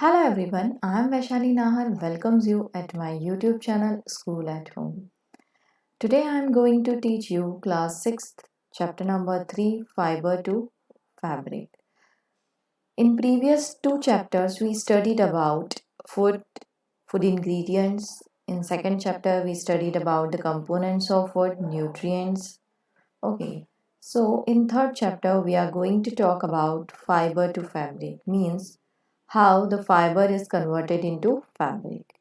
Hello everyone, I am Vaishali Nahar welcomes you at my YouTube channel School at Home. Today I am going to teach you class 6th chapter number 3 fiber to fabric. In previous two chapters we studied about food ingredients. In second chapter we studied about the components of food, nutrients. Okay. So in third chapter we are going to talk about fiber to fabric means how the fiber is converted into fabric.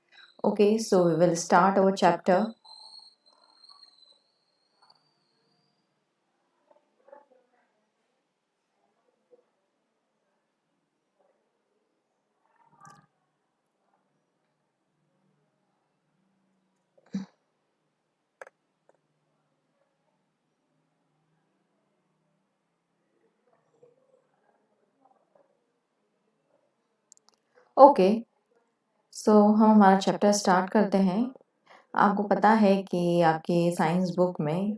Okay, so we will start our chapter. Okay so हम हमारा chapter start करते हैं। आपको पता है कि आपके science book में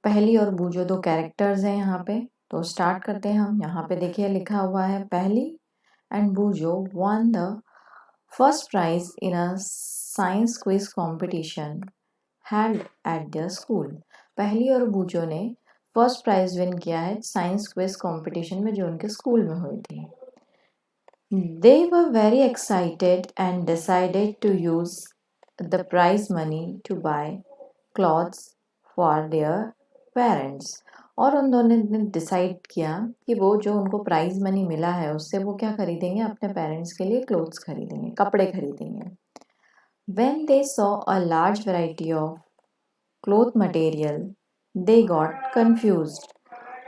पहली और बूझो दो कैरेक्टर्स हैं यहाँ पे। तो स्टार्ट करते हैं हम। यहाँ पे देखिए लिखा हुआ है पहली एंड बूझो won the first prize in a science quiz competition held at their school। पहली और बूझो ने फर्स्ट प्राइज विन किया है साइंस क्विज कंपटीशन में जो उनके स्कूल में हुई थी। They were very excited and decided to use the prize money to buy clothes for their parents। और उन दोनों ने डिसाइड किया कि वो जो उनको प्राइज मनी मिला है उससे वो क्या खरीदेंगे, अपने पेरेंट्स के लिए क्लोथ्स खरीदेंगे, कपड़े खरीदेंगे। When they saw a large variety of cloth material, they got confused।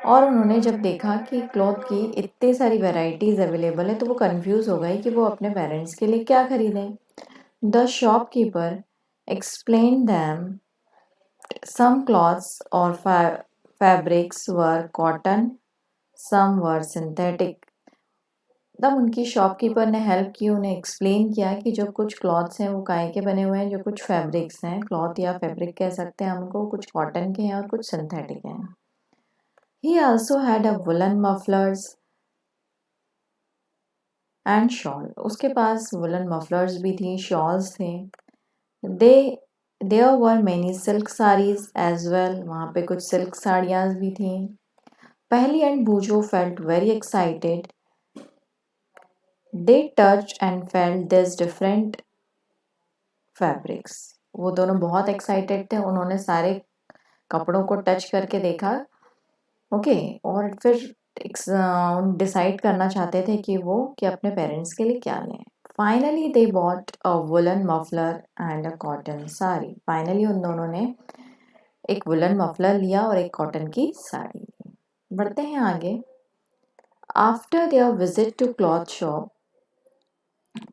और उन्होंने जब देखा कि क्लॉथ की इतनी सारी वैरायटीज अवेलेबल है तो वो कंफ्यूज हो गए कि वो अपने पेरेंट्स के लिए क्या खरीदें। The shopkeeper explain them some cloths और fabrics were cotton, some were synthetic. तब उनकी शॉपकीपर ने हेल्प की, उन्हें एक्सप्लेन किया कि जो कुछ क्लॉथ्स हैं वो काय के बने हुए हैं, जो कुछ फैब्रिक्स हैं, क्लॉथ या फैब्रिक कह सकते हैं हमको, कुछ कॉटन के हैं और कुछ सिंथेटिक हैं। He also had a woolen mufflers and shawl। उसके पास woolen mufflers भी थी, shawls थे। There were many silk sarees as well। वहाँ पे कुछ silk साड़ियाँ भी थी। पहली and बूझो felt very excited। They touched and felt these different fabrics। वो दोनों बहुत excited थे, उन्होंने सारे कपड़ों को टच करके देखा। ओके और फिर डिसाइड करना चाहते थे कि अपने पेरेंट्स के लिए क्या लें। Finally they bought a woollen muffler and a cotton sari. Finally उन दोनों ने एक वुलन मफलर लिया और एक कॉटन की साड़ी ली। बढ़ते हैं आगे। After their visit to cloth shop,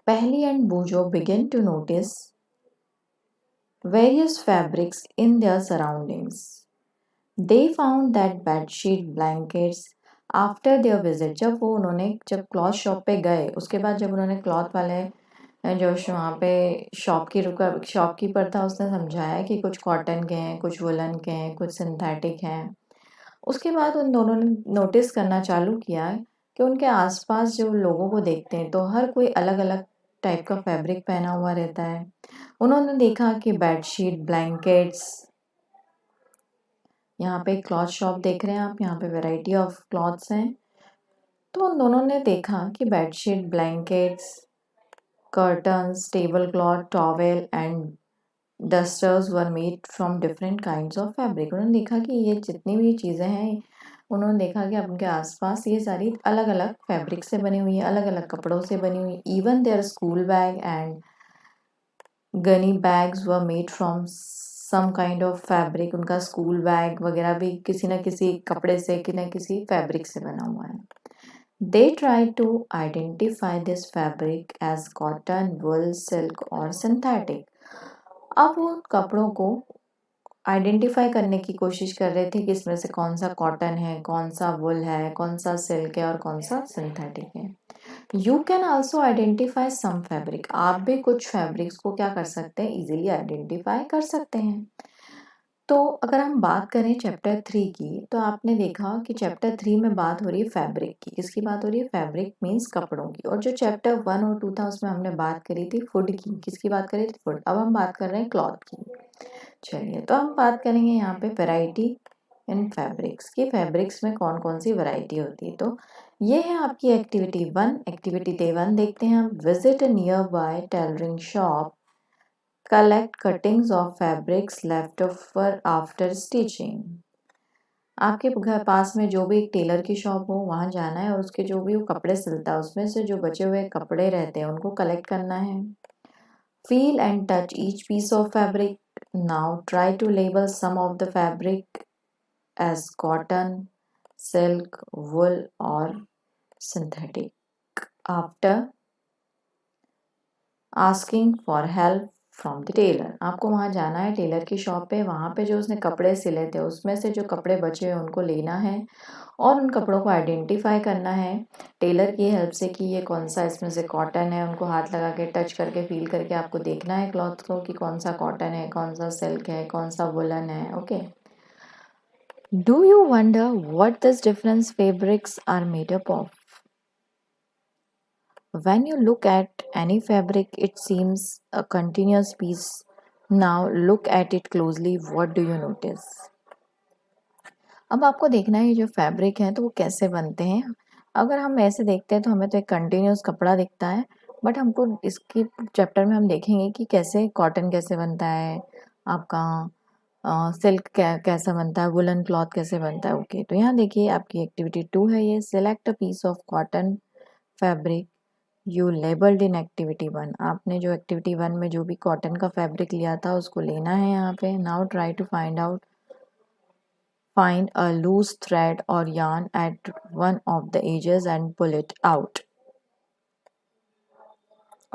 Paheli and Boojho begin to notice various fabrics in their surroundings. They found that bedsheet blankets after their visit। जब क्लॉथ शॉप पे गए उसके बाद जब उन्होंने क्लॉथ वाले जो वहाँ पे शॉपकीपर था उसने समझाया कि कुछ कॉटन के हैं, कुछ वुलन के हैं, कुछ सिंथेटिक हैं। उसके बाद उन दोनों ने नोटिस करना चालू किया कि उनके आसपास जो लोगों को देखते हैं तो हर कोई अलग अलग टाइप का फैब्रिक पहना हुआ रहता है। उन्होंने देखा कि बेडशीट, ब्लैंकेट्स, यहाँ पे क्लॉथ शॉप देख रहे हैं आप, यहाँ पे वैरायटी ऑफ क्लॉथ्स हैं। तो उन दोनों ने देखा कि bedsheet, blankets, curtains, table cloth, towel and dusters were made from different kinds of fabric. उन्होंने देखा कि ये जितनी भी चीज़ें हैं, उन्होंने देखा कि उनके आसपास ये सारी अलग अलग फैब्रिक से बनी हुई है, अलग अलग कपड़ों से बनी हुई। Even their school bag and gunny bags were made from some kind of fabric. उनका स्कूल बैग वगैरह भी किसी न किसी कपड़े से, कि न किसी फैब्रिक से बना हुआ है। They try to identify this fabric as cotton, wool, silk और सिंथेटिक। अब वो कपड़ों को आइडेंटिफाई करने की कोशिश कर रहे थे कि इसमें से कौन सा कॉटन है, कौन सा वुल है, कौन सा सिल्क है और कौन सा सिंथेटिक है। You can also identify some fabric. आप भी कुछ फैब्रिक्स को क्या कर सकते हैं, इजीली आइडेंटिफाई कर सकते हैं। तो अगर हम बात करें चैप्टर 3 की, तो आपने देखा कि चैप्टर 3 में बात हो रही है फैब्रिक की। किसकी बात हो रही है? फैब्रिक मीन्स कपड़ों की। और जो चैप्टर 1 और 2 था उसमें हमने बात करी थी फूड की। किसकी बात करी थी? फूड। अब हम बात कर रहे हैं क्लॉथ की। चलिए, तो हम बात करेंगे यहाँ पे वैरायटी इन फैब्रिक्स की। फैब्रिक्स में कौन कौन सी वैरायटी होती है। तो ये है आपकी एक्टिविटी 1। एक्टिविटी 1 देखते हैं हम। Visit a near by tailoring shop, collect cuttings of fabrics left over after stitching. आपके घर पास में जो भी एक टेलर की शॉप हो वहां जाना है और उसके जो भी वो कपड़े सिलता है उसमें से जो बचे हुए कपड़े रहते हैं उनको कलेक्ट करना है। Feel and touch each piece of fabric. Now try to label some of the fabric as cotton, silk, wool और synthetic. After asking for help from the tailor. आपको वहाँ जाना है टेलर की शॉप पे। वहाँ पे जो उसने कपड़े सिले थे उसमें से जो कपड़े बचे हैं उनको लेना है और उन कपड़ों को आइडेंटिफाई करना है टेलर की हेल्प से कि ये कौन सा इसमें से कॉटन है। उनको हाथ लगा के टच करके फील करके आपको देखना है क्लॉथ को कि कौन सा कॉटन है, कौन सा सिल्क है, कौन सा वुलन है। Okay. Do you wonder what this difference fabrics are made up of? When you look at any fabric, it seems a continuous piece. Now look at it closely. What do you notice? अब आपको देखना है ये जो fabric है तो वो कैसे बनते हैं। अगर हम ऐसे देखते हैं तो हमें तो एक कंटिन्यूस कपड़ा दिखता है, बट हमको इसकी चैप्टर में हम देखेंगे कि कैसे कॉटन कैसे बनता है, आपका सिल्क कैसा बनता है, वुलन क्लॉथ कैसे बनता है। ओके, तो यहाँ देखिए आपकी एक्टिविटी 2 है ये। Select a piece of cotton fabric you labelled in activity 1। आपने जो एक्टिविटी 1 में जो भी कॉटन का फैब्रिक लिया था उसको लेना है यहाँ पे। Now try to find a loose thread और yarn at one of the edges and pull it out.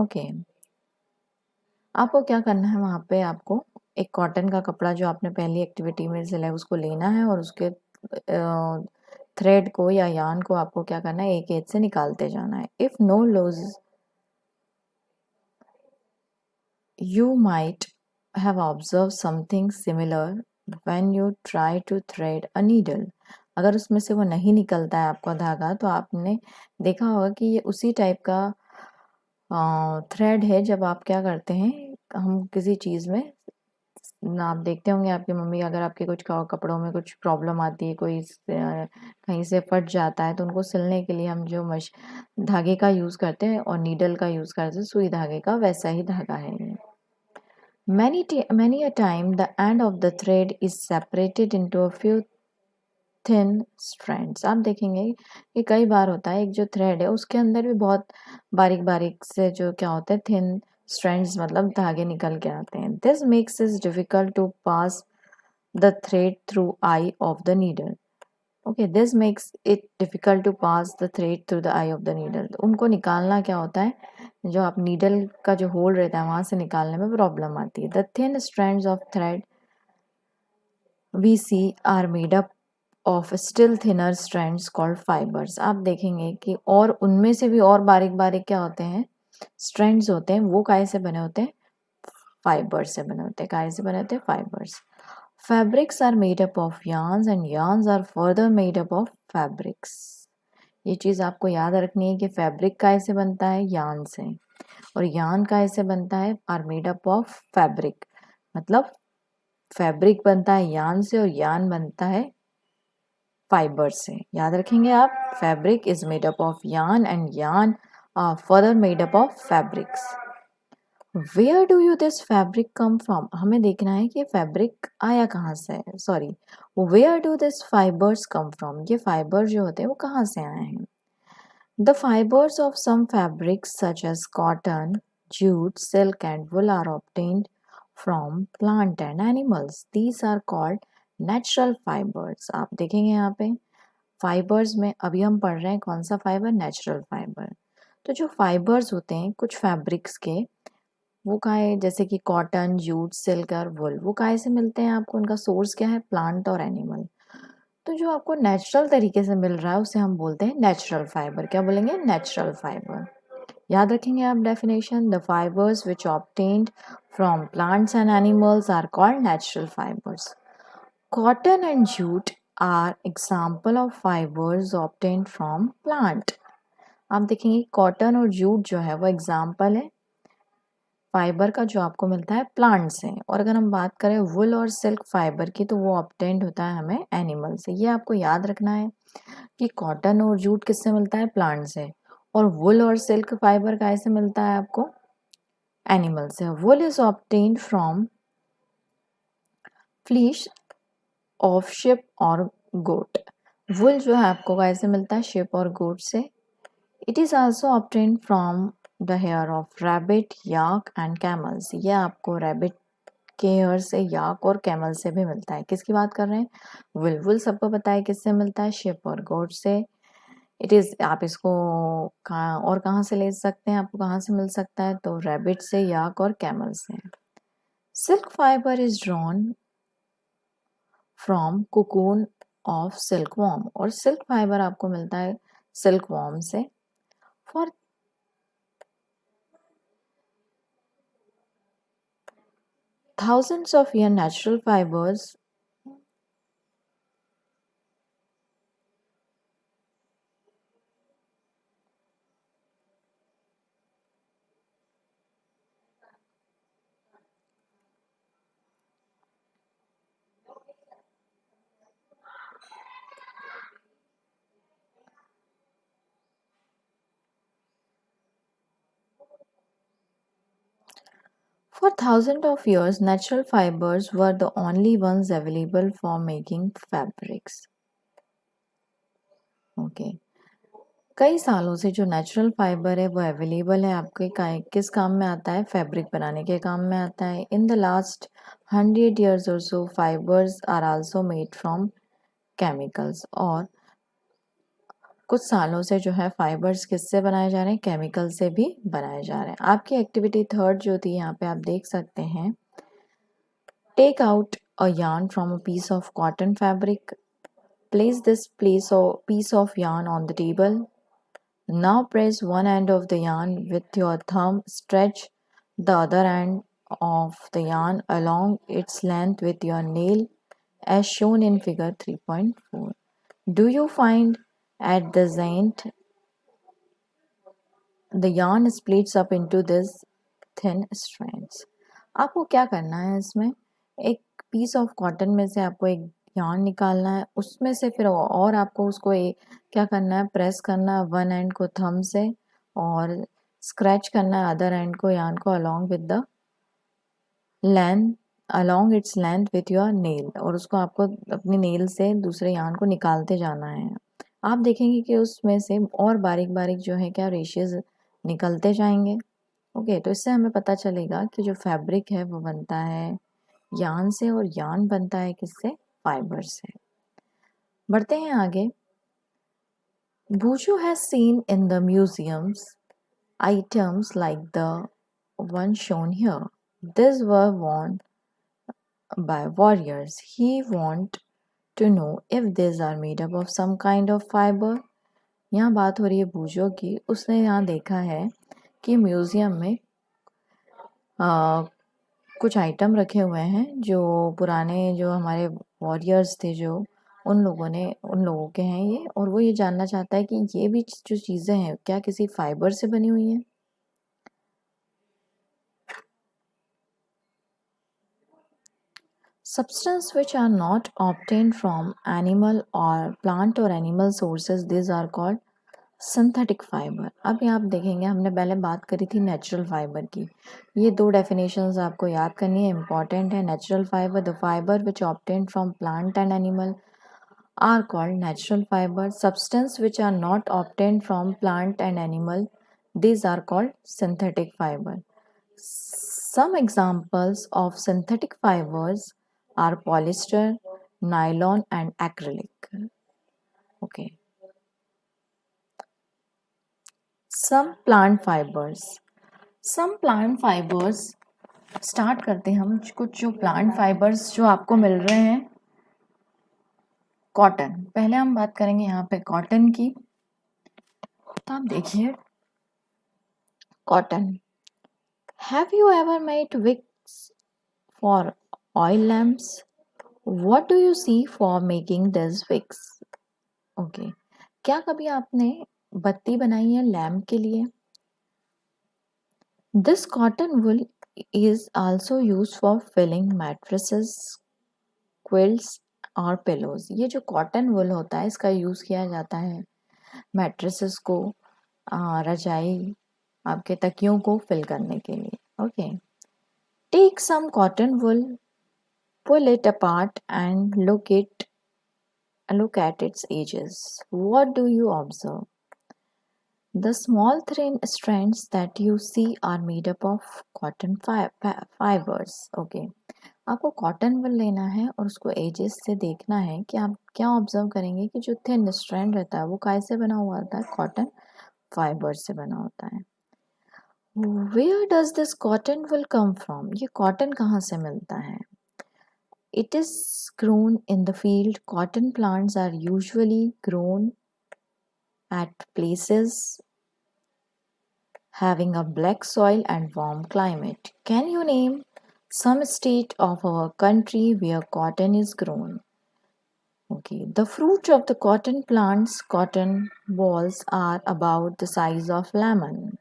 Okay, आपको क्या करना है, वहाँ पे आपको एक कॉटन का कपड़ा जो आपने पहली एक्टिविटी में सिला उसको लेना है और उसके थ्रेड को या यार्न को आपको क्या करना है, एक एज से निकालते जाना है। If no loose You might have observed something similar when you try to thread a needle. अगर उसमें से वो नहीं निकलता है आपका धागा तो आपने देखा होगा कि ये उसी टाइप का थ्रेड है जब आप क्या करते हैं, हम किसी चीज़ में आप देखते होंगे आपकी मम्मी अगर आपके कुछ कपड़ों में कुछ प्रॉब्लम आती है, कोई कहीं से फट जाता है तो उनको सिलने के लिए हम जो धागे का यूज़ करते हैं और नीडल का यूज़ करते हैं, सुई धागे का, वैसा ही धागा है ये। Many a time the end of the thread is separated into a few thin strands. आप देखेंगे कि कई बार होता है एक जो थ्रेड है उसके अंदर भी बहुत बारीक बारीक से जो क्या होते हैं थिन strands, मतलब धागे निकल के आते हैं। This makes it difficult to pass the thread through eye of the needle. Okay, this makes it difficult to pass the thread through the eye of the needle. उनको निकालना क्या होता है, जो आप नीडल का जो होल रहता है वहां से निकालने में प्रॉब्लम आती है। The thin strands of thread we see are made up of still thinner strands called fibers. आप देखेंगे कि और उनमें से भी और बारीक बारीक क्या होते हैं, strands होते हैं, वो काहे से बने होते हैं, फाइबर्स से बने होते हैं। काहे से बने होते हैं, fibres. Fabrics are made up of yarns and yarns are further made up of fabrics. ये चीज़ आपको याद रखनी है कि फैब्रिक काहे से बनता है, यार्न से, और यार्न काहे से बनता है, are made up of fabric. मतलब फैब्रिक बनता है यार्न से और यार्न बनता है फाइबर से। याद रखेंगे आप, fabric is made up of yarn and yarn are further made up of fabrics. Where do you this fabric come from? हमें देखना है कि फैब्रिक आया कहाँ से है, sorry, where do these fibres come from, ये फाइबर जो होते हैं वो कहाँ से आए हैं। The fibres of some fabrics such as cotton, jute, silk and wool are obtained from plant and animals. These are called natural fibres. आप देखेंगे यहाँ पे फाइबर्स में अभी हम पढ़ रहे हैं कौन सा फाइबर, नेचुरल फाइबर। तो जो फाइबर्स होते हैं कुछ फैब्रिक्स के, वो काहे, जैसे कि कॉटन, जूट, सिल्क और वुल, वो काहे से मिलते हैं आपको, उनका सोर्स क्या है, प्लांट और एनिमल। तो जो आपको नेचुरल तरीके से मिल रहा है उसे हम बोलते हैं नेचुरल फाइबर। क्या बोलेंगे, नेचुरल फाइबर। याद रखेंगे आप definition, the fibres which obtained from plants and animals are called natural fibres. Cotton and jute are example of fibers obtained from plant. आप देखेंगे कॉटन और जूट जो है वो एग्जाम्पल है फाइबर का जो आपको मिलता है प्लांट से। और अगर हम बात करें वुल और सिल्क फाइबर की तो वो ऑब्टेन्ड होता है हमें एनिमल से। ये आपको याद रखना है कि कॉटन और जूट किससे मिलता है, प्लांट से, और वुल और सिल्क फाइबर कैसे मिलता है आपको, एनिमल से। Wool is obtained from fleece of sheep और गोट। वुल जो है आपको कैसे मिलता है, शिप और गोट से। It is also obtained from the hair of rabbit, yak and camels. ये आपको रैबिट के हेयर से, याक और कैमल से भी मिलता है। किसकी बात कर रहे हैं, वुल। वुल सबको पता है किससे मिलता है, शिप और गोट से। इट इज, आप इसको कहाँ से ले सकते हैं, आपको कहाँ से मिल सकता है, तो रैबिट से, याक और कैमल से। Silk fibre is drawn from cocoon of silk worm. और सिल्क फाइबर आपको मिलता है सिल्क वॉर्म से। For thousands of years natural fibers For thousands of years, natural fibers were the only ones available for making fabrics. Okay. कई सालों से जो natural fibre है वो अवेलेबल है आपके किस काम में आता है, फैब्रिक बनाने के काम में आता है। इन द लास्ट 100 years और so fibres are also made from chemicals. और कुछ सालों से जो है फाइबर्स किससे बनाए जा रहे हैं, केमिकल से भी बनाए जा रहे हैं। आपकी एक्टिविटी थर्ड जो थी यहाँ पे आप देख सकते हैं, take out a yarn from a piece of cotton fabric. Place this piece of yarn on the table. Now press one end of the yarn with your thumb. Stretch the other end of the yarn along its length with your nail as shown in figure 3.4. Do you find at the end the yarn splits up into this thin strands? आपको क्या करना है, इसमें एक piece of cotton में से आपको एक yarn निकालना है, उसमें से फिर और आपको उसको क्या करना है, प्रेस करना है वन एंड को थंब से और स्क्रैच करना है अदर एंड को, yarn को along with the length, along its length with your nail। और उसको आपको अपनी नेल से दूसरे yarn को निकालते जाना है। आप देखेंगे कि उसमें से और बारीक बारीक जो है क्या रेशेस निकलते जाएंगे। ओके, तो इससे हमें पता चलेगा कि जो फैब्रिक है वो बनता है यान से, और यान बनता है किससे, फाइबर से। बढ़ते हैं आगे। Buju has seen in the museums items like the one shown here. These were worn by warriors. He want to know if these are made up of some kind of fiber. यहाँ बात हो रही है बूजो की। उसने यहाँ देखा है कि म्यूजियम में कुछ आइटम रखे हुए हैं जो पुराने जो हमारे वॉरियर्स थे, जो उन लोगों के हैं ये, और वो ये जानना चाहता है कि ये भी जो चीज़ें हैं क्या किसी फाइबर से बनी हुई हैं। Substance which are not obtained from animal or plant or animal sources, these are called synthetic fibre. अब यहाँ आप देखेंगे, हमने पहले बात करी थी नेचुरल फाइबर की। ये दो डेफिनेशंस आपको याद करनी है, इंपॉर्टेंट है। Natural fibre, the fibre which obtain from plant and animal are called natural fibre. Substance which are not obtain from plant and animal, these are called synthetic fiber. Some examples of synthetic fibers are polyester, nylon and acrylic. Okay. Some plant fibers. Some plant fibers, start करते हैं हम कुछ जो plant fibres जो आपको मिल रहे हैं। Cotton, पहले हम बात करेंगे यहाँ पे कॉटन की। तो आप देखिए cotton. Have you ever made wicks for oil lamps? What do you see for making this wicks? Okay, क्या कभी आपने बत्ती बनाई है लैम्प के लिए? This cotton wool is also used for filling mattresses, quilts और pillows. ये जो कॉटन वुल होता है इसका यूज़ किया जाता है मैट्रेसेस को, रजाई, आपके तकियों को फिल करने के लिए. Okay, take some cotton wool, pull it apart and look at its edges. What do you observe? The small thin strands that you see are made up of cotton fibers. Okay, आपको cotton wool लेना है और उसको edges से देखना है कि आप क्या ऑब्जर्व करेंगे कि जो थिन स्ट्रैंड रहता है वो काय से बना हुआ होता है? कॉटन फाइबर से बना होता है. Where does this cotton wool come from? ये कॉटन कहाँ से मिलता है? It is grown in the field. Cotton plants are usually grown at places having a black soil and warm climate. Can you name some state of our country where cotton is grown? Okay, the fruit of the cotton plant's cotton balls are about the size of lemon.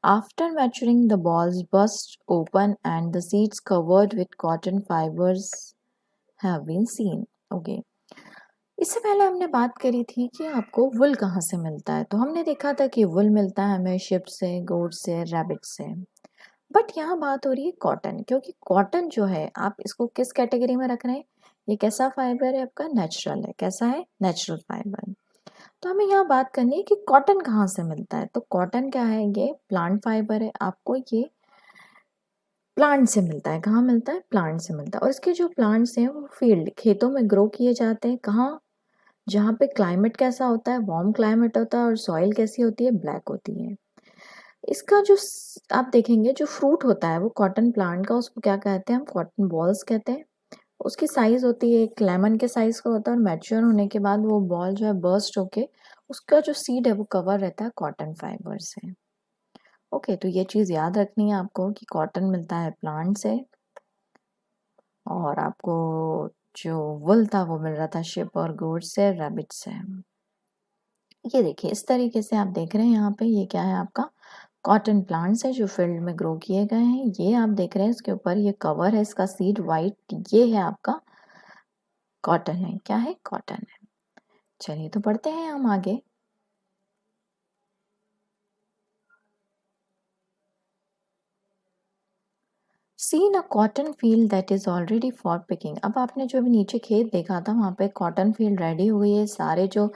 After maturing, the balls burst open and the seeds covered with cotton fibers have been seen. Okay. इससे पहले हमने बात करी थी कि आपको वुल कहाँ से मिलता है, तो हमने देखा था कि वुल मिलता है हमें शिप से, गोट से, रैबिट से. बट यहाँ बात हो रही है कॉटन, क्योंकि कॉटन जो है आप इसको किस कैटेगरी में रख रहे हैं? ये कैसा फाइबर है आपका? नेचुरल है. कैसा है? Natural fibre. तो हमें यहाँ बात करनी है कि कॉटन कहाँ से मिलता है. तो कॉटन क्या है? ये प्लांट फाइबर है. आपको ये प्लांट से मिलता है. कहाँ मिलता है? प्लांट से मिलता है. और इसके जो प्लांट्स हैं वो फील्ड, खेतों में ग्रो किए जाते हैं. कहाँ? जहाँ पे क्लाइमेट कैसा होता है? वार्म क्लाइमेट होता है. और सॉइल कैसी होती है? ब्लैक होती है. इसका जो आप देखेंगे जो फ्रूट होता है वो कॉटन प्लांट का, उसको क्या कहते हैं? हम कॉटन बॉल्स कहते हैं. उसकी साइज होती है एक लेमन के साइज का होता है. और मैच्योर होने के बाद वो बॉल जो है बर्स्ट होके उसका जो सीड है वो कवर रहता है कॉटन फाइबर से. ओके, तो ये चीज़ याद रखनी है आपको कि कॉटन मिलता है प्लांट से और आपको जो वुल था वो मिल रहा था शिप और गोट से, रैबिट से. ये देखिए इस तरीके से आप देख रहे हैं यहाँ पे ये क्या है आपका? कॉटन प्लांट्स है जो फील्ड में ग्रो किए गए हैं. ये आप देख रहे हैं इसके ऊपर ये कवर है इसका सीड वाइट, ये है आपका कॉटन है. क्या है? कॉटन है. चलिए तो पढ़ते हैं हम आगे. Seen a cotton field that is already for picking. अब आपने जो अभी नीचे खेत देखा था वहाँ पे कॉटन फील्ड रेडी हुई है. सारे जो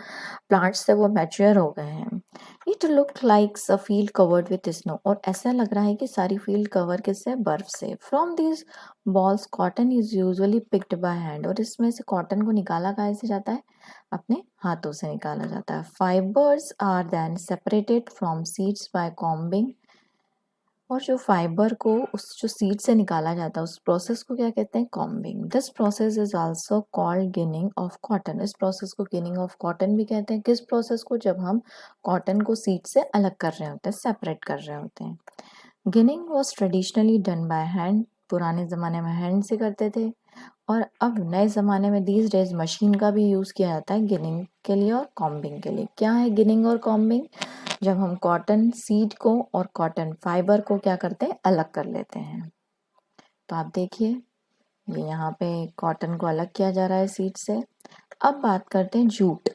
प्लांट्स थे वो मैच्योर हो गए हैं. It look like a field covered with snow. और ऐसा लग रहा है कि सारी फील्ड कवर किससे? बर्फ से. From this balls cotton is usually picked by hand. और इसमें से कॉटन को निकाला कहाँ से जाता है? अपने हाथों से निकाला जाता है. Fibres are then separated from seeds by combing. और जो फाइबर को उस जो सीड से निकाला जाता है उस प्रोसेस को क्या कहते हैं? Combing. This process is also called ginning of cotton. इस प्रोसेस को गिनिंग ऑफ कॉटन भी कहते हैं. किस प्रोसेस को? जब हम कॉटन को सीड से अलग कर रहे होते हैं, सेपरेट कर रहे होते हैं. Ginning was traditionally done by hand. पुराने ज़माने में हैंड से करते थे. और अब नए ज़माने में दीज डेज मशीन का भी यूज़ किया जाता है गिनिंग के लिए और कॉम्बिंग के लिए. क्या है गिनिंग और कॉम्बिंग? जब हम कॉटन सीड को और कॉटन फाइबर को क्या करते हैं? अलग कर लेते हैं. तो आप देखिए ये यहाँ पे कॉटन को अलग किया जा रहा है सीड से. अब बात करते हैं जूट.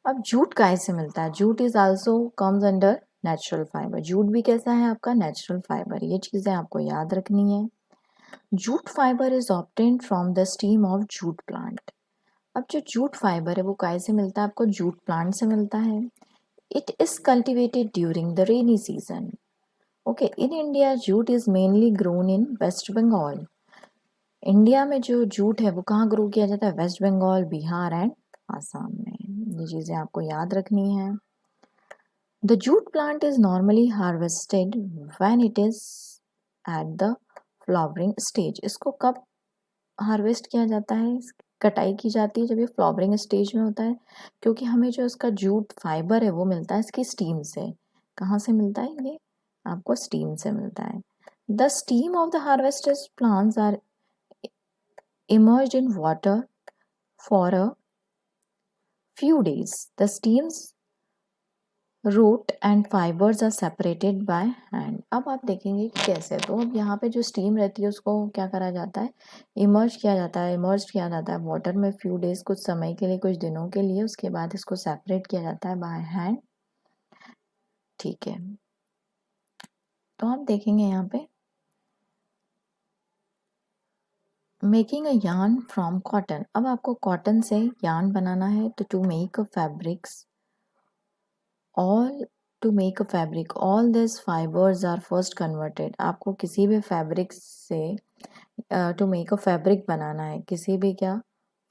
अब जूट काहे से मिलता है? Jute is also comes under natural fibre. Jute भी कैसा है आपका? Natural fibre. ये चीज़ें आपको याद रखनी है. Jute fibre is obtained from the steam of jute plant. अब जो जूट फाइबर है वो काहे से मिलता है आपको? जूट प्लांट से मिलता है. It is cultivated during the rainy season. Okay, in India, jute is mainly grown in West Bengal. India में जो जूट है वो कहाँ ग्रो किया जाता है? वेस्ट बंगाल, बिहार एंड आसाम में. ये चीज़ें आपको याद रखनी है. The jute plant is normally harvested when it is at the flowering stage. इसको कब हार्वेस्ट किया जाता है? कटाई की जाती है जब ये फ्लावरिंग स्टेज में होता है. क्योंकि हमें जो इसका जूट फाइबर है वो मिलता है इसकी स्टीम से. कहाँ से मिलता है? ये आपको स्टीम से मिलता है. The steam of the harvested plants are immersed in water for a few days. The steams root and fibres are separated by hand. अब आप देखेंगे कि कैसे, तो अब यहाँ पे जो स्टीम रहती है उसको क्या करा जाता है, इमर्ज किया जाता है, इमर्ज किया जाता है वाटर में फ्यू डेज, कुछ समय के लिए, कुछ दिनों के लिए। उसके बाद इसको सेपरेट किया जाता है बाय हैंड। ठीक है, तो आप देखेंगे यहाँ पे making a yarn from cotton. अब आपको कॉटन से यार्न बनाना है, तो to make a fabrics all to make a fabric all this fibres are first converted. आपको किसी भी फैब्रिक से टू मेक अ फैब्रिक बनाना है, किसी भी क्या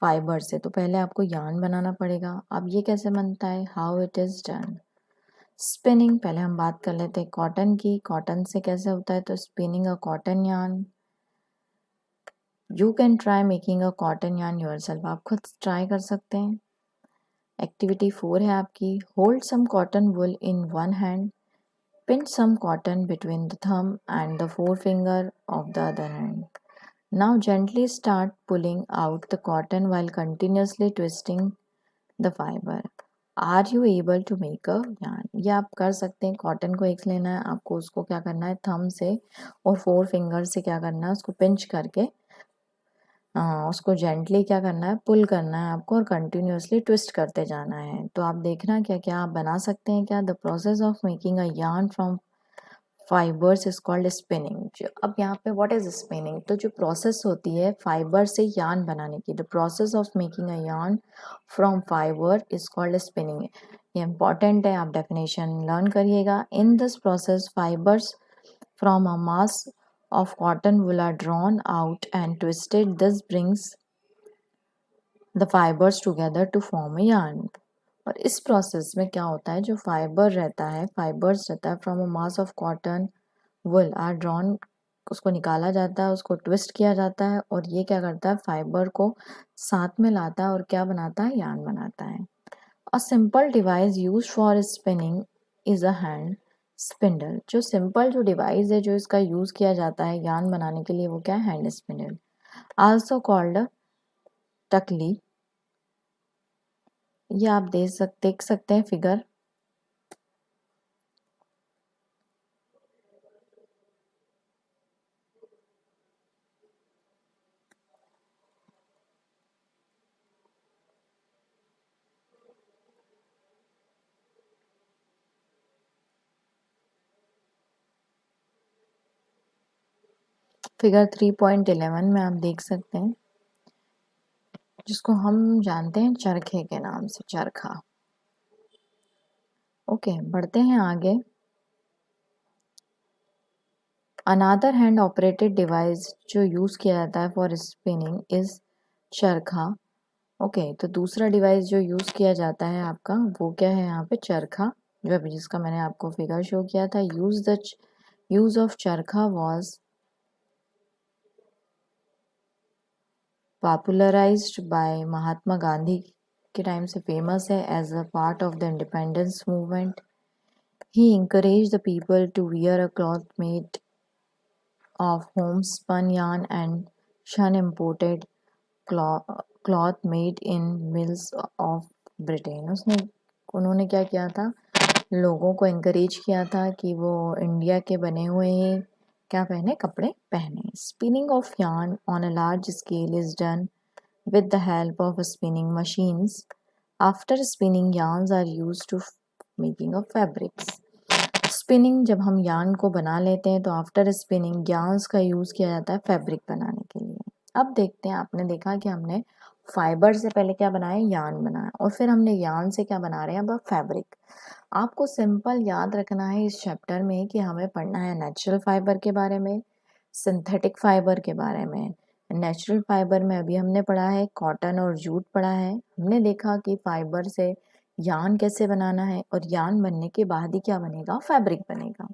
फाइबर से, तो पहले आपको यार्न बनाना पड़ेगा। अब ये कैसे बनता है, how it is done. Spinning, पहले हम बात कर लेते हैं कॉटन की, कॉटन से कैसे होता है, तो spinning a cotton yarn. You can try making a cotton yarn yourself, आप खुद ट्राई कर सकते हैं। एक्टिविटी 4 है आपकी, hold some cotton wool in one hand, pin some cotton between the thumb and the forefinger of the other hand. Now gently start pulling out the cotton while continuously twisting the fiber. Are you able to make a yarn? ये आप कर सकते हैं। Cotton को एक लेना है आपको, उसको क्या करना है, थंब से और फोर फिंगर से क्या करना है, उसको पिंच करके उसको जेंटली क्या करना है, पुल करना है आपको, और कंटिन्यूसली ट्विस्ट करते जाना है। तो आप देखना क्या क्या आप बना सकते हैं क्या। The process of making a yarn from fibres is called spinning. अब यहाँ पे व्हाट इज स्पिनिंग, तो जो प्रोसेस होती है फाइबर से यार्न बनाने की, the process of making a yarn from fibre is called spinning. ये इंपॉर्टेंट है, आप डेफिनेशन लर्न करिएगा। In this process fibres from a mass of cotton wool are drawn out and twisted. This brings the fibers together to form a yarn. और इस process में क्या होता है, जो फाइबर रहता है, फाइबर्स रहता है from a mass of cotton wool are drawn, उसको निकाला जाता है, उसको ट्विस्ट किया जाता है, और ये क्या करता है, फाइबर को साथ में लाता है और क्या बनाता है, यार्न बनाता है। A simple device use for spinning is a hand spindle. जो सिंपल जो डिवाइस है जो इसका यूज किया जाता है यार्न बनाने के लिए, वो क्या है, हैंड स्पिंडल, आल्सो कॉल्ड टकली। ये आप देख सकते हैं फिगर। फिगर 3.11 में आप देख सकते हैं, जिसको हम जानते हैं चरखे के नाम से, चरखा। ओके, बढ़ते हैं आगे। अनादर हैंड ऑपरेटेड डिवाइस जो यूज किया जाता है फॉर स्पिनिंग इज चरखा। ओके, तो दूसरा डिवाइस जो यूज किया जाता है आपका, वो क्या है यहाँ पे, चरखा, जो अभी जिसका मैंने आपको फिगर शो किया था। Use of charkha was popularised by Mahatma Gandhi के टाइम से फेमस है as a part of the independence movement. He encouraged the people to wear a cloth made of homespun yarn and shun imported cloth made in mills of Britain। उन्होंने क्या किया था, लोगों को encourage किया था कि वो इंडिया के बने हुए ही क्या पहने, कपड़े पहने। Spinning of yarn on a large scale is done with the help of spinning machines. After spinning, yarns are used to making of fabrics. Spinning, जब हम यार्न को बना लेते हैं तो आफ्टर स्पिनिंग यार्न्स का यूज़ किया जाता है फैब्रिक बनाने के लिए। अब देखते हैं, आपने देखा कि हमने फाइबर से पहले क्या बनाया, यार्न बनाया, और फिर हमने यार्न से क्या बना रहे हैं, अब फैब्रिक। आपको सिंपल याद रखना है इस चैप्टर में कि हमें पढ़ना है नेचुरल फाइबर के बारे में, सिंथेटिक फाइबर के बारे में। नेचुरल फाइबर में अभी हमने पढ़ा है कॉटन और जूट पढ़ा है। हमने देखा कि फाइबर से यार्न कैसे बनाना है, और यार्न बनने के बाद ही क्या बनेगा, फैब्रिक बनेगा।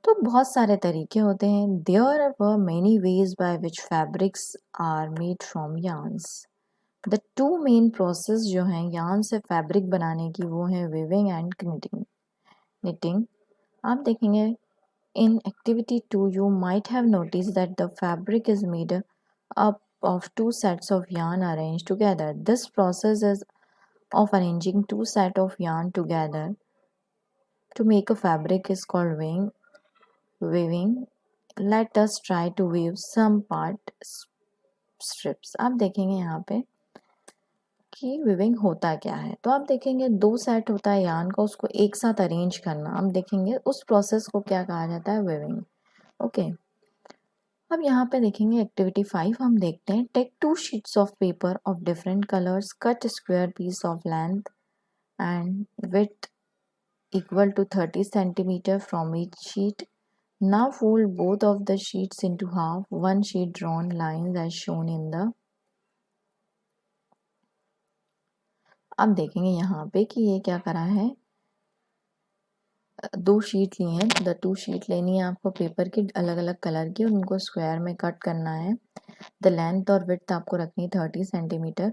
तो बहुत सारे तरीके होते हैं। There were many ways by which fabrics are made from yarns. The two main process जो हैं यार्न से फैब्रिक बनाने की, वो है वीविंग एंड knitting। आप देखेंगे in activity 2 you might have noticed that the fabric is made up of two sets of yarn arranged together. This process is of arranging two sets of yarn together to make a fabric is called weaving. Let us try to weave some part strips. आप देखेंगे यहाँ पे कि viewing होता क्या है। तो आप देखेंगे दो सेट होता है यार्न का, उसको एक साथ अरेंज करना। हम देखेंगे उस प्रोसेस को क्या कहा जाता है, विविंग। ओके, अब यहाँ पे देखेंगे एक्टिविटी 5 हम देखते हैं। Take 2 sheets of paper of different colours, cut square piece of length and width equal to 30 centimeter from each sheet. Now fold both of the sheets into half. One sheet drawn lines as shown in the. अब देखेंगे यहाँ पे कि ये क्या करा है, दो शीट लिए हैं। द टू शीट लेनी है आपको पेपर की अलग अलग कलर की और उनको स्क्वायर में कट करना है। द लेंथ और विड्थ आपको रखनी है 30 centimetre.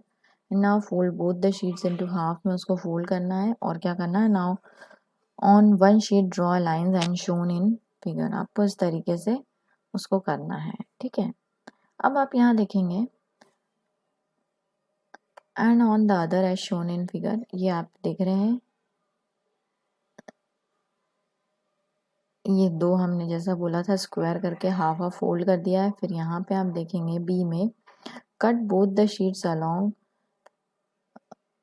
Now fold both the sheets into half में उसको फोल्ड करना है और क्या करना है, now on one sheet draw lines and shown in figure. आपको इस तरीके से उसको करना है, ठीक है। अब आप यहाँ देखेंगे and on the other edge shown in figure, ये आप देख रहे हैं, ये दो हमने जैसा बोला था स्क्वायर करके हाफ हाफ फोल्ड कर दिया है। फिर यहाँ पे आप देखेंगे बी में, cut both the sheets along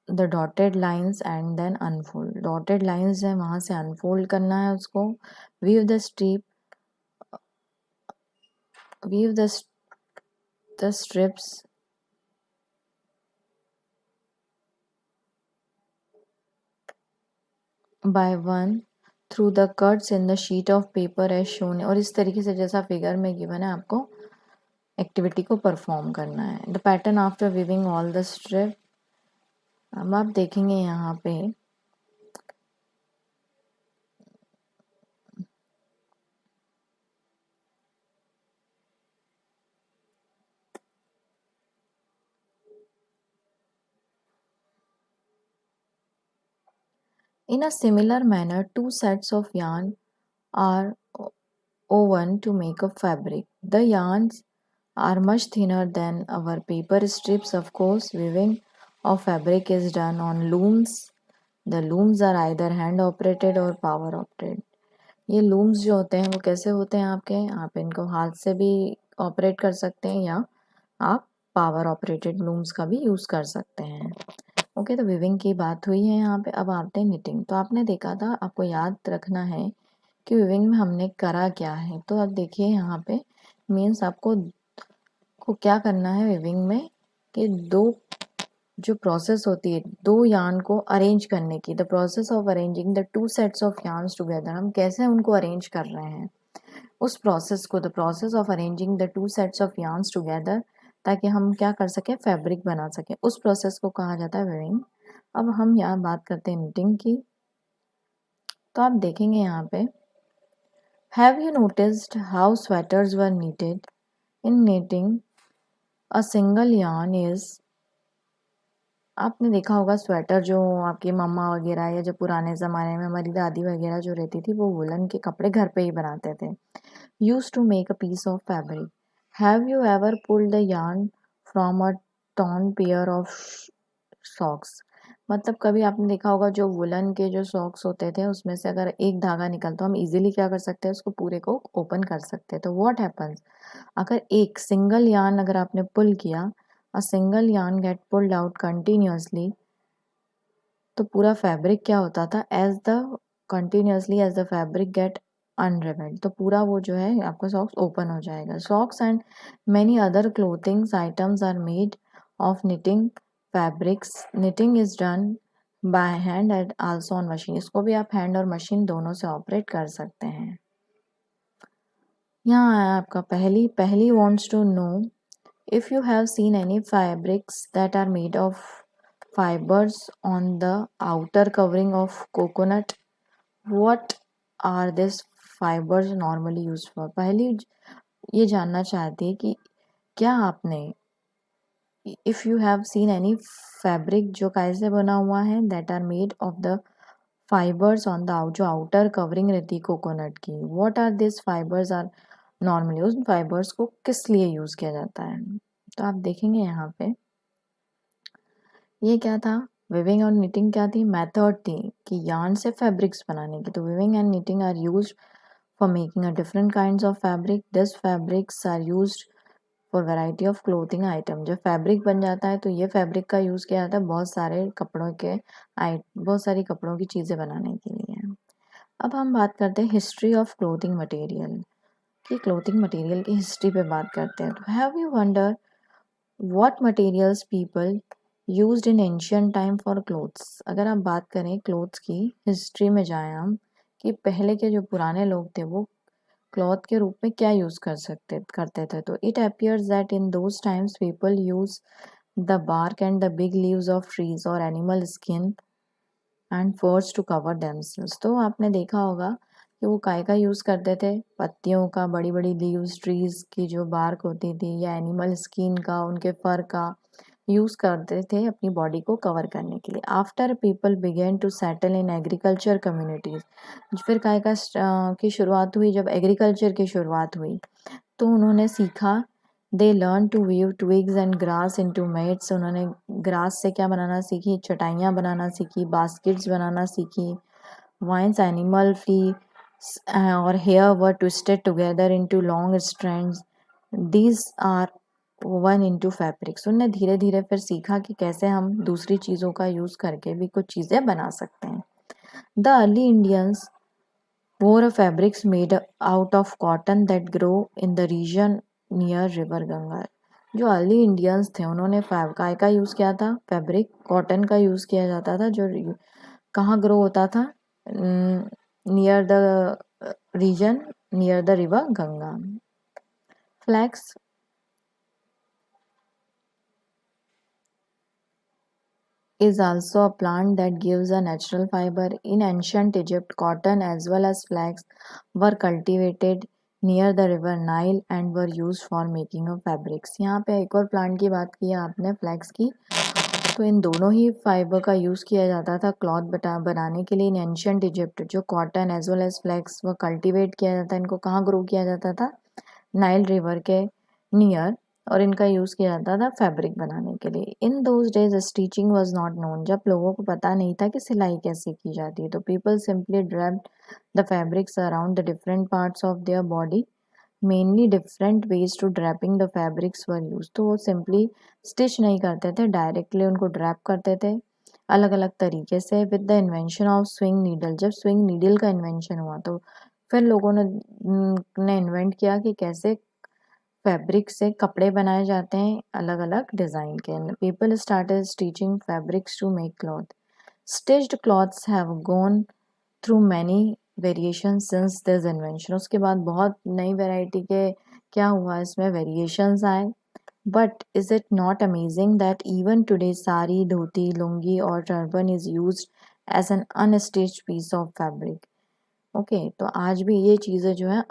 the dotted lines and then unfold. Dotted lines है वहां से अनफोल्ड करना है उसको। Weave the strip, weave the strips by one through the cuts in the sheet of paper as shown। और इस तरीके से जैसा फिगर में गिवन है आपको एक्टिविटी को परफॉर्म करना है। The pattern after weaving all the strip, अब आप देखेंगे यहाँ पे in a similar manner two sets of yarn are woven to make a fabric. The yarns are much thinner than our paper strips. Of course, weaving of fabric is done on looms. The looms are either hand operated or power operated। ये looms जो होते हैं वो कैसे होते हैं आपके, आप इनको हाथ से भी ऑपरेट कर सकते हैं या आप पावर ऑपरेटेड लूम्स का भी यूज़ कर सकते हैं। ओके, तो विविंग की बात हुई है यहाँ पे। अब आते हैं निटिंग। तो आपने देखा था, आपको याद रखना है कि विविंग में हमने करा क्या है। तो अब देखिए यहाँ पे मीन्स आपको क्या करना है विविंग में कि दो जो प्रोसेस होती है दो यार्न को अरेंज करने की, the process of arranging the two sets of yarns together, हम कैसे उनको अरेंज कर रहे हैं उस प्रोसेस को, the process of arranging the two sets of yarns together, ताकि हम क्या कर सकें, फैब्रिक बना सकें। उस प्रोसेस को कहा जाता है विविंग। अब हम यहाँ बात करते हैं निटिंग की। तो आप देखेंगे यहाँ पे, have you noticed how sweaters were needed? In knitting a single yarn is, आपने देखा होगा स्वेटर जो आपकी मम्मा वगैरह या जो पुराने ज़माने में हमारी दादी वगैरह जो रहती थी वो वुलन के कपड़े घर पे ही बनाते थे। Use to make a piece of fabric. Have you ever pulled the yarn फ्रॉम a torn pair of socks? मतलब कभी आपने देखा होगा जो वुलन के जो सॉक्स होते थे उसमें से अगर एक धागा निकलता, हम इजीली क्या कर सकते हैं, उसको पूरे को ओपन कर सकते हैं। तो व्हाट हैपन्स, अगर एक सिंगल यार्न अगर आपने पुल किया, a single yarn get pulled out continuously, तो पूरा फैब्रिक क्या होता था, as the continuously as the fabric get unravelled, तो पूरा वो जो है आपका सॉक्स ओपन हो जाएगा। Socks and many other clothings items are made of knitting fabrics. Knitting is done by hand and also on machine. इसको भी आप हैंड और मशीन दोनों से ऑपरेट कर सकते हैं। यहाँ आया आपका पहली wants to know if you have seen any fabrics that are made of fibers on the outer covering of coconut, what are these fibers normally used for? पहली ये जानना चाहती है कि क्या आपने, if you have seen any fabric जो कैसे बना हुआ है, that are made of the fibers on the जो outer covering रहती है कोकोनट की, what are these fibers are normally, उन फाइबर्स को किस लिए यूज़ किया जाता है? तो आप देखेंगे यहाँ पे ये क्या था, विविंग और निटिंग क्या थी, मेथड थी कि यार्न से फैब्रिक्स बनाने की। तो weaving and knitting are used for making a different kinds of fabric. This fabrics are used for variety of clothing item. जब फैब्रिक बन जाता है तो ये फैब्रिक का यूज़ किया जाता है बहुत सारे कपड़ों के बहुत सारी कपड़ों की चीज़ें बनाने के लिए। अब हम बात करते हैं हिस्ट्री ऑफ क्लोथिंग मटेरियल कि क्लोथिंग मटेरियल की हिस्ट्री पे बात करते हैं। तो have you wonder what materials people used in ancient time for clothes. अगर आप बात करें क्लोथ्स की हिस्ट्री में जाएं हम कि पहले के जो पुराने लोग थे वो क्लॉथ के रूप में क्या यूज़ करते थे। तो it appears that in those times people use the bark and the big leaves of trees और animal skin and furs to cover themselves. तो आपने देखा होगा कि वो काय का यूज़ करते थे, पत्तियों का, बड़ी बड़ी लीव्स ट्रीज की जो बार्क होती थी या एनिमल स्किन का, उनके फर का यूज़ करते थे अपनी बॉडी को कवर करने के लिए। After people begin to settle in agriculture communities, फिर काय का की शुरुआत हुई, जब एग्रीकल्चर की शुरुआत हुई तो उन्होंने सीखा, they learn to weave twigs and grass into mats. उन्होंने ग्रास से क्या बनाना सीखी, चटाइयाँ बनाना सीखी, बास्केट्स बनाना सीखी। वाइन्स एनिमल फ्ली और hair were twisted together into long strands, these are woven into fabrics। उन्होंने धीरे धीरे फिर सीखा कि कैसे हम दूसरी चीज़ों का यूज़ करके भी कुछ चीज़ें बना सकते हैं। The early Indians wore fabrics made out of cotton that grow in the region near river Ganga. जो अर्ली इंडियंस थे उन्होंने काय का यूज़ किया था, फैब्रिक कॉटन का यूज़ किया जाता था जो कहाँ ग्रो होता था, near the region near the river Ganga. Flax is also a plant that gives a natural fiber. In ancient Egypt, cotton as well as flax were cultivated near the river Nile and were used for making of fabrics। यहाँ पे एक और plant की बात की आपने, flex की। तो इन दोनों ही फाइबर का यूज़ किया जाता था क्लॉथ बनाने के लिए। इन एंशियंट इजिप्ट जो cotton as well as flax वो कल्टीवेट किया जाता है, इनको कहाँ ग्रो किया जाता था, नाइल रिवर के नियर, और इनका यूज़ किया जाता था फैब्रिक बनाने के लिए। In those days stitching was not known, जब लोगों को पता नहीं था कि सिलाई कैसे की जाती है। तो people simply draped the fabrics around the different parts of their body, mainly different ways to draping the fabrics were use. तो वो सिंपली स्टिच नहीं करते थे, डायरेक्टली उनको ड्रैप करते थे अलग अलग तरीके से। With the invention of swing needle, जब स्विंग नीडल का इन्वेंशन हुआ तो फिर लोगों ने इन्वेंट किया कि कैसे फैब्रिक से कपड़े बनाए जाते हैं अलग अलग डिज़ाइन के। People started stitching fabrics to make cloth. Stitched cloths have gone through many variation since this invention. उसके बाद बहुत नई वैरायटी के क्या हुआ, इसमें वेरिएशंस आए। But is it not amazing that even today sari, dhoti, lungi और turban is used as an unstitched piece of fabric. Okay, तो आज भी ये चीज़ें जो है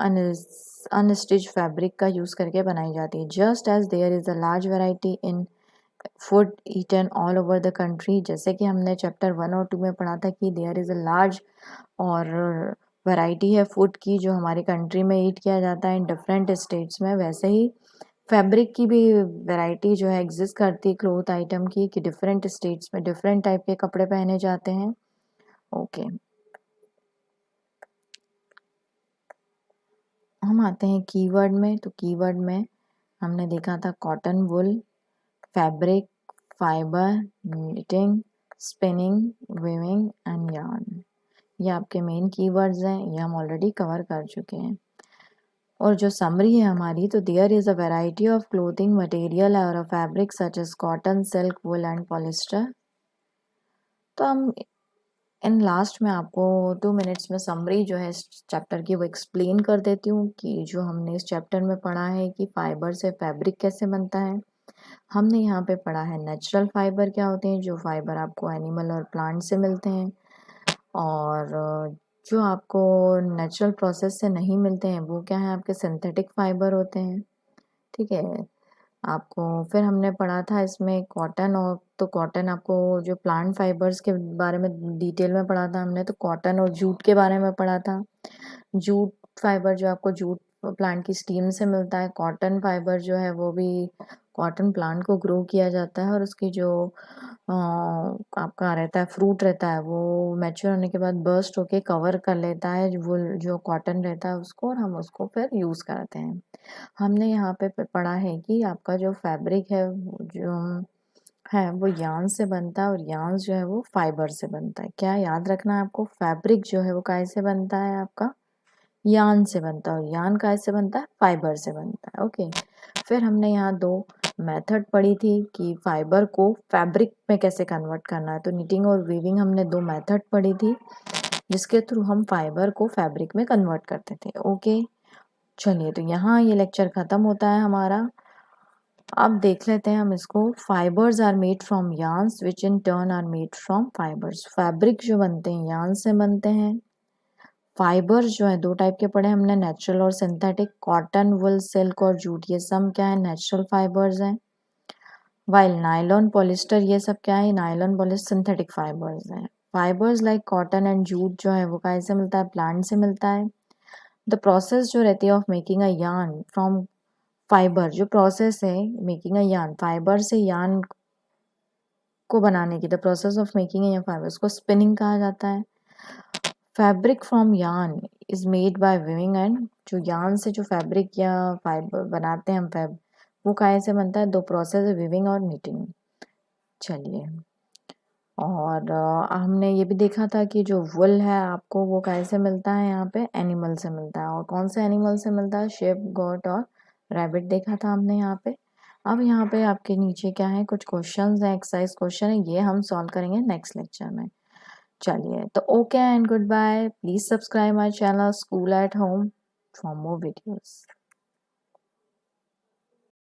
अनस्टिच फैब्रिक का यूज़ करके बनाई जाती है। Just as there is a large variety in food eaten all over the country, जैसे कि हमने चैप्टर 1 और 2 में पढ़ा था कि देयर इज़ अ लार्ज और वैरायटी है फूड की जो हमारी कंट्री में ईट किया जाता है इन डिफरेंट स्टेट्स में, वैसे ही फैब्रिक की भी वैरायटी जो है एग्जिस्ट करती है क्लोथ आइटम की, कि डिफरेंट स्टेट्स में डिफरेंट टाइप के कपड़े पहने जाते हैं। ओके, हम आते हैं कीवर्ड में। तो कीवर्ड में हमने देखा था cotton, wool, fabric, fibre, knitting, spinning, weaving and yarn. ये आपके मेन कीवर्ड्स हैं, ये हम ऑलरेडी कवर कर चुके हैं। और जो समरी है हमारी, तो there is a variety of clothing material और a fabric such as cotton, silk, wool and polyester. तो हम इन लास्ट में आपको 2 मिनट्स में समरी जो है इस चैप्टर की वो एक्सप्लेन कर देती हूँ कि जो हमने इस चैप्टर में पढ़ा है कि फाइबर से फैब्रिक कैसे बनता है। हमने यहाँ पे पढ़ा है नेचुरल फाइबर क्या होते हैं, जो फाइबर आपको एनिमल और प्लांट से मिलते हैं, और जो आपको नेचुरल प्रोसेस से नहीं मिलते हैं वो क्या है, आपके सिंथेटिक फाइबर होते हैं। ठीक है, आपको फिर हमने पढ़ा था इसमें कॉटन, और तो कॉटन आपको जो प्लांट फाइबर्स के बारे में डिटेल में पढ़ा था हमने, तो कॉटन और जूट के बारे में पढ़ा था। जूट फाइबर जो आपको जूट प्लांट की स्टीम से मिलता है, कॉटन फाइबर जो है वो भी कॉटन प्लांट को ग्रो किया जाता है और उसकी जो आपका रहता है फ्रूट रहता है वो मैच्योर होने के बाद बर्स्ट होके कवर कर लेता है जो कॉटन रहता है उसको, और हम उसको फिर यूज़ करते हैं। हमने यहाँ पे पढ़ा है कि आपका जो फैब्रिक है जो है वो यार्न से बनता है, और यार्न जो है वो फाइबर से बनता है। क्या याद रखना है आपको, फैब्रिक जो है वो कैसे बनता है आपका, यार्न से बनता है, और यार्न कैसे बनता है, फाइबर से बनता है। ओके, फिर हमने यहाँ दो मेथड पढ़ी थी कि फाइबर को फैब्रिक में कैसे कन्वर्ट करना है। तो निटिंग और वीविंग हमने दो मेथड पढ़ी थी जिसके थ्रू हम फाइबर को फैब्रिक में कन्वर्ट करते थे। ओके, चलिए तो यहाँ ये लेक्चर ख़त्म होता है हमारा। अब देख लेते हैं हम इसको। Fibres are made from yarns which in turn are made from fibres. Fabric जो बनते हैं यार्न से बनते हैं। फाइबर्स जो है दो टाइप के पढ़े हमने, नेचुरल और सिंथेटिक। कॉटन, वुल, सिल्क और जूट ये सब क्या है, नेचुरल फाइबर्स हैं। वाइल नायलॉन, पॉलिस्टर ये सब क्या है, नायलॉन पॉलिस्टर सिंथेटिक फाइबर्स हैं। Fibres like cotton and jute जो है वो कैसे मिलता है, प्लांट से मिलता है। द प्रोसेस जो रहती है of making a yarn from fibre, जो प्रोसेस है मेकिंग अ यार्न, फाइबर से यार्न को बनाने की, the process of making a fibre, उसको स्पिनिंग कहा जाता है। Fabric from yarn is made by weaving, and जो यार्न से जो फैब्रिक या फाइबर बनाते हैं हम वो कैसे बनता है, दो प्रोसेस है, वीविंग और निटिंग। चलिए, और हमने ये भी देखा था कि जो वुल है आपको वो कैसे मिलता है, यहाँ पे एनिमल से मिलता है। और कौन से एनिमल से मिलता है, शेप, गोट और रैबिट देखा था हमने यहाँ पे। अब यहाँ पे आपके नीचे क्या है, कुछ क्वेश्चंस हैं, एक्सरसाइज क्वेश्चन है, ये हम सॉल्व करेंगे नेक्स्ट लेक्चर में। चलिए, तो okay and good bye. Please subscribe my channel school at home for more videos.